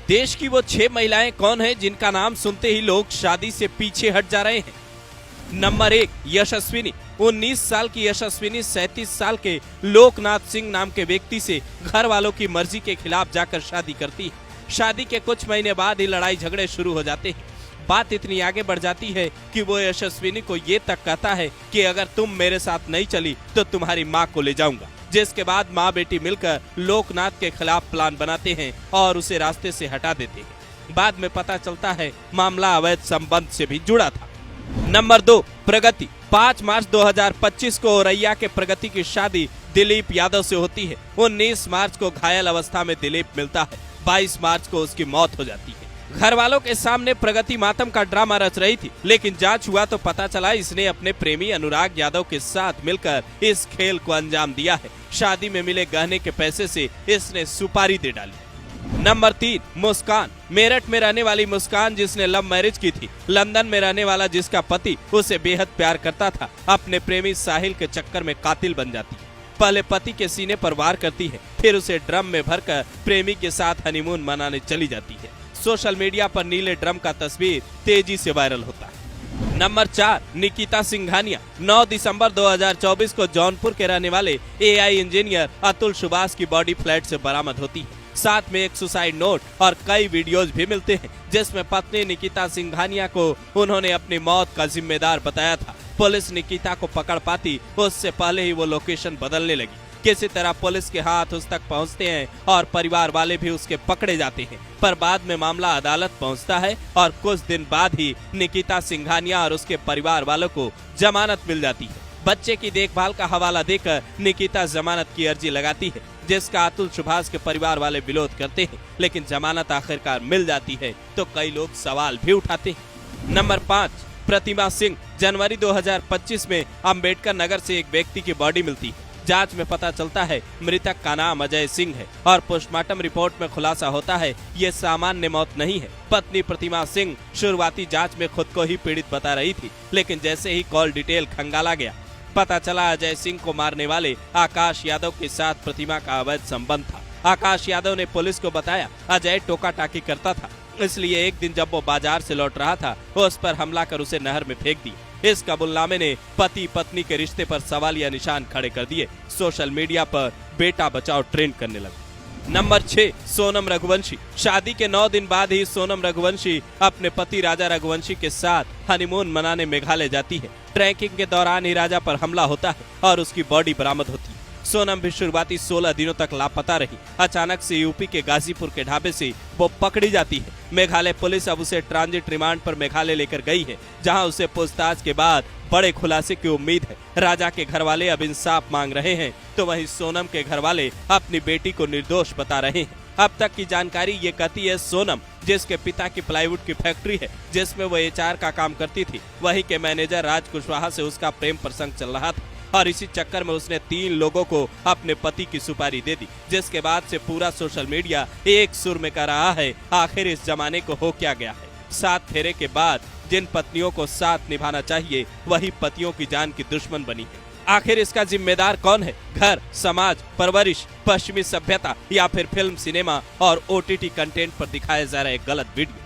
देश की वो 6 महिलाएं कौन है जिनका नाम सुनते ही लोग शादी से पीछे हट जा रहे हैं। नंबर 1, यशस्विनी। 19 साल की यशस्विनी 37 साल के लोकनाथ सिंह नाम के व्यक्ति से घर वालों की मर्जी के खिलाफ जाकर शादी करती है। शादी के कुछ महीने बाद ही लड़ाई झगड़े शुरू हो जाते हैं। बात इतनी आगे बढ़ जाती है कि वो यशस्विनी को ये तक कहता है कि अगर तुम मेरे साथ नहीं चली तो तुम्हारी माँ को ले जाऊंगा। जिसके बाद माँ बेटी मिलकर लोकनाथ के खिलाफ प्लान बनाते हैं और उसे रास्ते से हटा देते हैं। बाद में पता चलता है मामला अवैध संबंध से भी जुड़ा था। नंबर 2, प्रगति। 5 मार्च 2025 को औरैया के प्रगति की शादी दिलीप यादव से होती है। 19 मार्च को घायल अवस्था में दिलीप मिलता है। 22 मार्च को उसकी मौत हो जाती है। घर वालों के सामने प्रगति मातम का ड्रामा रच रही थी, लेकिन जांच हुआ तो पता चला इसने अपने प्रेमी अनुराग यादव के साथ मिलकर इस खेल को अंजाम दिया है। शादी में मिले गहने के पैसे से इसने सुपारी दे डाली। नंबर 3, मुस्कान। मेरठ में रहने वाली मुस्कान, जिसने लव मैरिज की थी, लंदन में रहने वाला जिसका पति उसे बेहद प्यार करता था, अपने प्रेमी साहिल के चक्कर में कातिल बन जाती है। पहले पति के सीने पर वार करती है, फिर उसे ड्रम में भरकर प्रेमी के साथ हनीमून मनाने चली जाती है। सोशल मीडिया पर नीले ड्रम का तस्वीर तेजी से वायरल होता है। नंबर 4, निकिता सिंघानिया। 9 दिसंबर 2024 को जौनपुर के रहने वाले एआई इंजीनियर अतुल सुभाष की बॉडी फ्लैट से बरामद होती है। साथ में एक सुसाइड नोट और कई वीडियोज भी मिलते हैं, जिसमें पत्नी निकिता सिंघानिया को उन्होंने अपनी मौत का जिम्मेदार बताया था। पुलिस निकिता को पकड़ पाती उससे पहले ही वो लोकेशन बदलने लगी। किसी तरह पुलिस के हाथ उस तक पहुंचते हैं और परिवार वाले भी उसके पकड़े जाते हैं, पर बाद में मामला अदालत पहुंचता है और कुछ दिन बाद ही निकिता सिंघानिया और उसके परिवार वालों को जमानत मिल जाती है। बच्चे की देखभाल का हवाला देकर निकिता जमानत की अर्जी लगाती है, जिसका अतुल सुभाष के परिवार वाले विरोध करते हैं, लेकिन जमानत आखिरकार मिल जाती है तो कई लोग सवाल भी उठाते हैं। नंबर 5, प्रतिमा सिंह। जनवरी 2025 में अम्बेडकर नगर से एक व्यक्ति की बॉडी मिलती है। जांच में पता चलता है मृतक का नाम अजय सिंह है और पोस्टमार्टम रिपोर्ट में खुलासा होता है ये सामान्य मौत नहीं है। पत्नी प्रतिमा सिंह शुरुआती जांच में खुद को ही पीड़ित बता रही थी, लेकिन जैसे ही कॉल डिटेल खंगाला गया, पता चला अजय सिंह को मारने वाले आकाश यादव के साथ प्रतिमा का अवैध संबंध था। आकाश यादव ने पुलिस को बताया अजय टोका टाकी करता था, इसलिए एक दिन जब वो बाजार से लौट रहा था उस पर हमला कर उसे नहर में फेंक दी। इस कबूलनामे ने पति पत्नी के रिश्ते पर सवालिया निशान खड़े कर दिए। सोशल मीडिया पर बेटा बचाओ ट्रेंड करने लगा। नंबर 6, सोनम रघुवंशी। शादी के 9 दिन बाद ही सोनम रघुवंशी अपने पति राजा रघुवंशी के साथ हनीमून मनाने मेघालय जाती है। ट्रैकिंग के दौरान ही राजा पर हमला होता है और उसकी बॉडी बरामद होती है। सोनम भी शुरुआती 16 दिनों तक लापता रही। अचानक से यूपी के गाजीपुर के ढाबे से वो पकड़ी जाती है। मेघालय पुलिस अब उसे ट्रांजिट रिमांड पर मेघालय लेकर गई है, जहां उसे पूछताछ के बाद बड़े खुलासे की उम्मीद है। राजा के घर वाले अब इंसाफ मांग रहे हैं, तो वहीं सोनम के घर वाले अपनी बेटी को निर्दोष बता रहे हैं। अब तक की जानकारी ये कहती है सोनम, जिसके पिता की प्लाईवुड की फैक्ट्री है जिसमें वो एचआर का काम करती थी, वहीं के मैनेजर राज कुशवाहा से उसका प्रेम प्रसंग चल रहा था और इसी चक्कर में उसने 3 लोगों को अपने पति की सुपारी दे दी, जिसके बाद से पूरा सोशल मीडिया एक सुर में कह रहा है आखिर इस जमाने को हो क्या गया है। 7 फेरे के बाद जिन पत्नियों को साथ निभाना चाहिए वही पतियों की जान की दुश्मन बनी है। आखिर इसका जिम्मेदार कौन है? घर, समाज, परवरिश, पश्चिमी सभ्यता या फिर फिल्म, सिनेमा और ओटीटी कंटेंट पर दिखाए जा रहे गलत वीडियो?